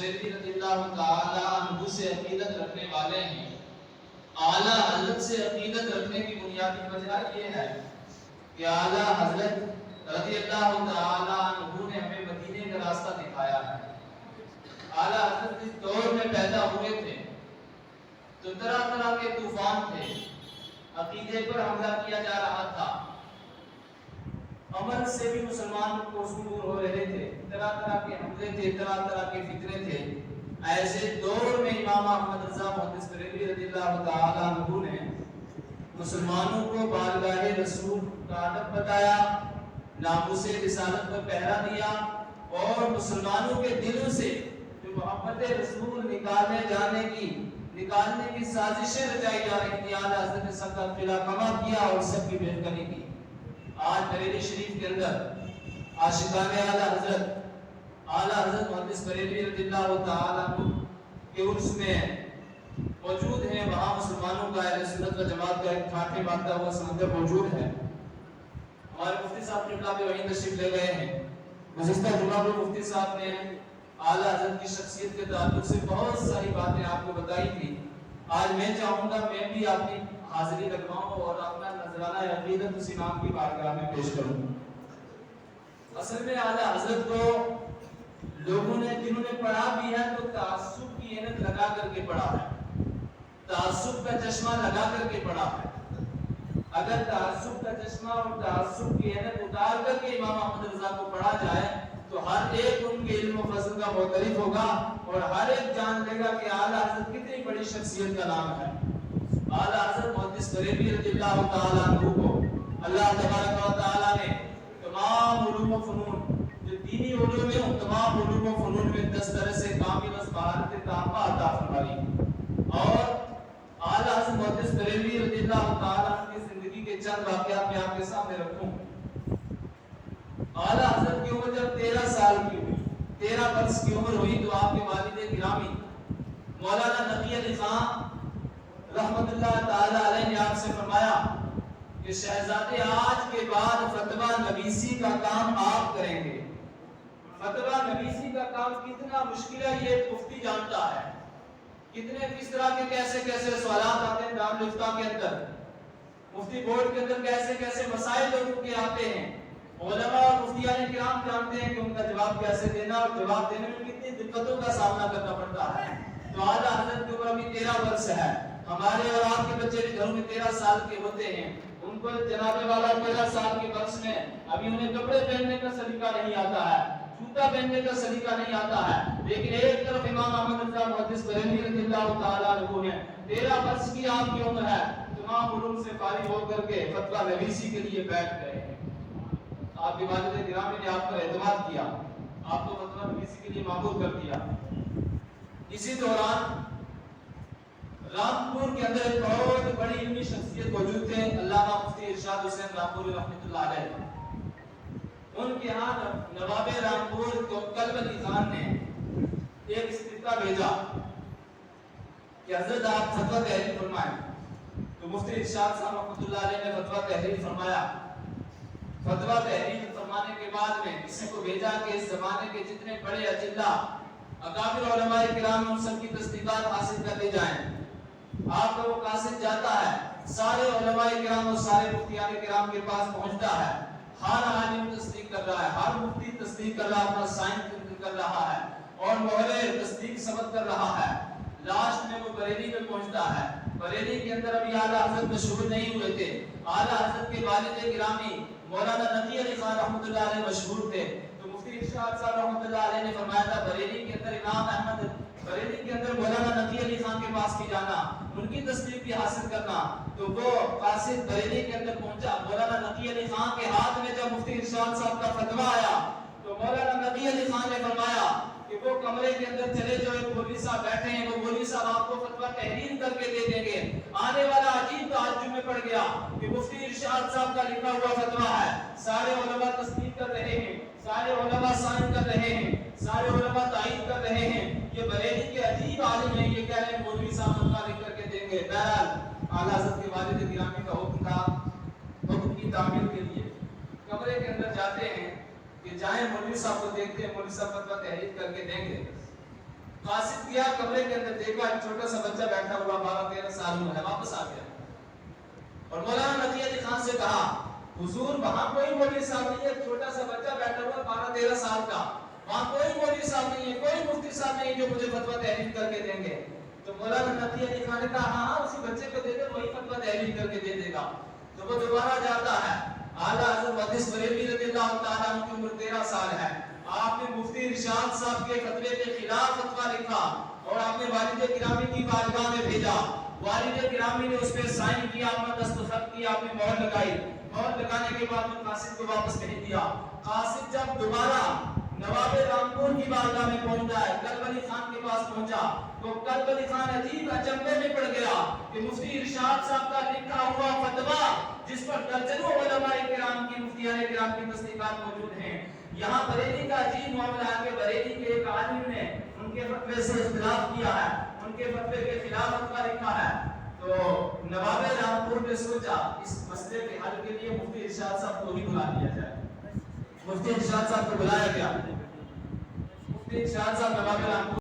بریلوی رضی اللہ تعالی عنہ سے عقیدت رکھنے والے ہیں، اعلیٰ حضرت سے عقیدت رکھنے کی بنیادی وجہ یہ ہے کہ اعلیٰ حضرت رضی اللہ تعالی عنہ نے ہمیں مدینے کا راستہ دکھایا ہے۔ اعلیٰ حضرت اس دور میں پیدا ہوئے تھے تو طرح طرح کے طوفان تھے، عقیدے پر حملہ کیا جا رہا تھا، عمل سے بھی مسلمان کو دور ہو رہے تھے، طرح طرح کے حملے تھے، طرح طرح کے فتنے تھے۔ ایسے دور میں امام احمد رضا محدث بریلوی رضی اللہ تعالی عنہ نے مسلمانوں کو بارگاہ رسول کا ادب بتایا، ناموس رسالت پر پہرا دیا، اور مسلمانوں کے دلوں سے جو محبت رسول نکالنے کی سازشیں رچائی جا رہی تھی، اعلیٰ حضرت نے سب کا قلعہ کما کیا اور سب کی بہتری کی۔ آج بریلی شریف کے اندر عاشقان اعلیٰ حضرت محدث بریلوی رضی اللہ تعالی عنہ کے عرس میں موجود ہیں، وہاں مسلمانوں کا اہل سنت و جماعت کا ایک ٹھاٹھے مانتا ہوا سمندر موجود ہے۔ ہمارے مفتی صاحب قبلہ بھی وہیں تشریف لے گئے ہیں۔ گزشتہ جمعہ کو مفتی صاحب نے اعلیٰ حضرت کی شخصیت کے تعلق سے بہت ساری باتیں آپ کو بتائی تھی۔ آج میں چاہوں گا میں بھی اپنی حاضری لگواؤں اور اپنا نذرانہ عقیدت اس امام کی بارگاہ میں پیش کروں۔ اصل میں اعلیٰ حضرت کو لوگوں نے جنہوں نے پڑھا بھی ہے تو تعصب کی عینت لگا کر کے پڑھا ہے، تعصب کا چشمہ لگا کر کے پڑھا ہے۔ اگر تعصب کا چشمہ اور تعصب کی عینت اتار کر کے امام احمد رضا کو پڑھا جائے تو ہر ایک ان کے علم و فضل کا معترف ہوگا اور ہر ایک جان لے گا کہ اعلیٰ حضرت کتنی بڑی شخصیت کا نام ہے۔ اعلیٰ حضرت محدث بریلوی رضی اللہ تعالی عنہ کو اللہ تبارک و تعالی نے تمام علوم و فنون جو دینی علوم ہیں ان تمام علوم و فنون میں دسترس سے کامل و مہارت تامہ عطا فرمائی۔ اور اعلیٰ حضرت محدث بریلوی رضی اللہ تعالی عنہ کی زندگی کے چند واقعات میں آپ کے سامنے رکھوں۔ اعلیٰ حضرت کی عمر جب 13 سال کی ہوئی، 13 برس کی عمر ہوئی تو آپ کے والد گرامی مولانا نقی علی خان رحمت اللہ تعالی علیہ نے آپ سے فرمایا کہ شہزادے آج کے بعد فتویٰ نویسی کا کام آپ کریں گے۔ فتویٰ نویسی کا کام کتنا مشکل ہے یہ مفتی جانتا ہے، کس طرح کے کیسے سوالات آتے ہیں دارالفتہ کے اندر، مفتی بورڈ کے اندر کیسے مسائل لوگوں کے آتے ہیں۔ علماء اور مفتیان کرام جانتے ہیں کہ ان کا جواب کیسے دینا اور جواب دینے میں کتنی دقتوں کا سامنا کرنا پڑتا ہے۔ تو اعلیٰ حضرت کی عمر ابھی 13 برس ہے، ہمارے اور آپ کے بچے بھی گھروں میں 13 سال کے ہوتے ہیں، ان کو جناب والا 13 سال کے برس میں ابھی انہیں کپڑے پہننے کا سلیقہ نہیں آتا ہے، جوتا پہننے کا سلیقہ نہیں آتا ہے، لیکن ایک طرف امام احمد رضا محدث بریلوی رضی اللہ تعالی عنہ نے 13 برس کی آپ کی عمر ہے، تمام علوم سے فارغ ہو کر کے فتویٰ نویسی کے لیے بیٹھ گئے ہیں۔ آپ کے والد گرامی نے آپ پر اعتماد کیا، آپ کو فتویٰ نویسی کے لیے معمور کر دیا۔ اسی دوران رامپور کے اندر ایک بہت بڑی علمی شخصیت موجود تھے، علامہ مفتی ارشاد حسین رامپوری رحمۃ اللہ علیہ۔ ان کے ہاں نواب رامپور کو کلب علی خان نے ایک استفتاء بھیجا کہ حضرت آپ فتویٰ تحریر فرمائیں، تو مفتی ارشاد صاحب رحمۃ اللہ علیہ نے فتویٰ تحریر فرمایا۔ فتویٰ تحریر فرمانے کے بعد میں کسی کو بھیجا کہ اس زمانے کے جتنے بڑے اجلہ اکابر علماء کرام ان سب کی تصدیقات حاصل کر لی جائیں۔ آپ کا وہ قاصد جاتا ہے، سارے علماء کرام اور سارے مفتیان کرام کے پاس پہنچتا ہے، ہر عالم تصدیق کر رہا ہے، ہر مفتی تصدیق کر رہا ہے، اپنا سائن کر رہا ہے اور مہر تصدیق ثبت کر رہا ہے۔ لاسٹ میں وہ بریلی میں پہنچتا ہے۔ بریلی کے اندر ابھی اعلیٰ حضرت مشہور نہیں ہوئے تھے، اعلیٰ حضرت کے والد گرامی مولانا نقی علی خان رحمۃ اللہ علیہ مشہور تھے، تو مفتی ارشاد صاحب رحمۃ اللہ علیہ نے فرمایا تھا بریلی کے اندر امام احمد، بریلی کے اندر مولانا نقی علی خان کے پاس بھی جانا، ان کی تصدیق بھی حاصل کرنا۔ تو وہ قاصد بریلی کے اندر پہنچا، مولانا نقی علی خان کے ہاتھ میں جب مفتی ارشاد صاحب کا فتویٰ آیا تو مولانا نقی علی خان نے فرمایا کہ وہ کمرے کے اندر چلے جو ایک مولوی صاحب بیٹھے ہیں، وہ مولوی صاحب آپ کو فتویٰ تحریر کر کے دے دیں گے۔ آنے والا عجیب تعجب میں پڑ گیا کہ مفتی ارشاد صاحب کا لکھا ہوا فتویٰ ہے، سارے علماء تصدیق کر رہے ہیں، سارے علماء سائن کر رہے ہیں، سارے علماء تائید کر رہے ہیں، یہ بریلی کے عجیب عالم ہیں، یہ کہہ رہے ہیں مولوی صاحب فتویٰ لکھ کر کے دیں گے۔ بہرحال اعلیٰ حضرت کے والد گرامی کا حکم تھا، حکم کی تعمیل کے لیے کمرے کے اندر جاتے ہیں کہ جائیں مولوی صاحب کو دیکھتے ہیں، مولوی صاحب فتویٰ تحریر کر کے دیں گے۔ قاصد گیا کمرے کے اندر، دیکھا ایک چھوٹا سا بچہ بیٹھا ہوا 12-13 سال میں ہے، واپس آ گیا اور مولانا نقی علی خان سے کہا حضور وہاں کوئی مولوی صاحب نہیں ہے، ایک چھوٹا سا بچہ بیٹھا ہوا 12-13 سال کا، وہاں کوئی مولوی صاحب نہیں ہے، کوئی مفتی صاحب نہیں ہے جو مجھے فتویٰ تحریر کر کے دیں گے۔ تو مولانا نقی علی خان نے کہا ہاں اسی بچے کو دے دے، وہی فتویٰ تحریر کر کے دے دے گا۔ تو وہ دوبارہ جاتا ہے، اعلیٰ حضرت محدث بریلوی رضی اللہ تعالیٰ عنہ کی عمر 13 سال ہے، آپ نے مفتی ارشاد صاحب کے فتوے کے خلاف فتویٰ لکھا اور آپ نے والد گرامی کی بارگاہ میں بھیجا، والد گرامی نے اس پہ سائن کیا، اپنا دستخط کیا، آپ نے مہر لگائی، مہر لگانے کے بعد قاصد کو واپس بھیج دیا۔ قاصد جب دوبارہ نواب رامپور کی بارگاہ میں پہنچا ہے، کلب علی خان کے پاس پہنچا تو کلب علی خان عجیب اچنبے میں پڑ گیا کہ مفتی ارشاد صاحب کا لکھا ہوا فتویٰ جس پر درجنوں علماء کرام کی مفتیان کرام کی تصدیقات موجود ہیں، یہاں بریلی کا عجیب معاملہ ہے کہ بریلی کے ایک عالم نے ان کے فتوے سے اختلاف کیا ہے، ان کے فتوے کے خلاف فتویٰ لکھا ہے۔ تو نواب رامپور نے سوچا اس مسئلے کے حل کے لیے مفتی ارشاد صاحب کو ہی بلا لیا جائے۔ مفتی ارشاد صاحب کو بلایا گیا، مفتی ارشاد صاحب نواب رامپور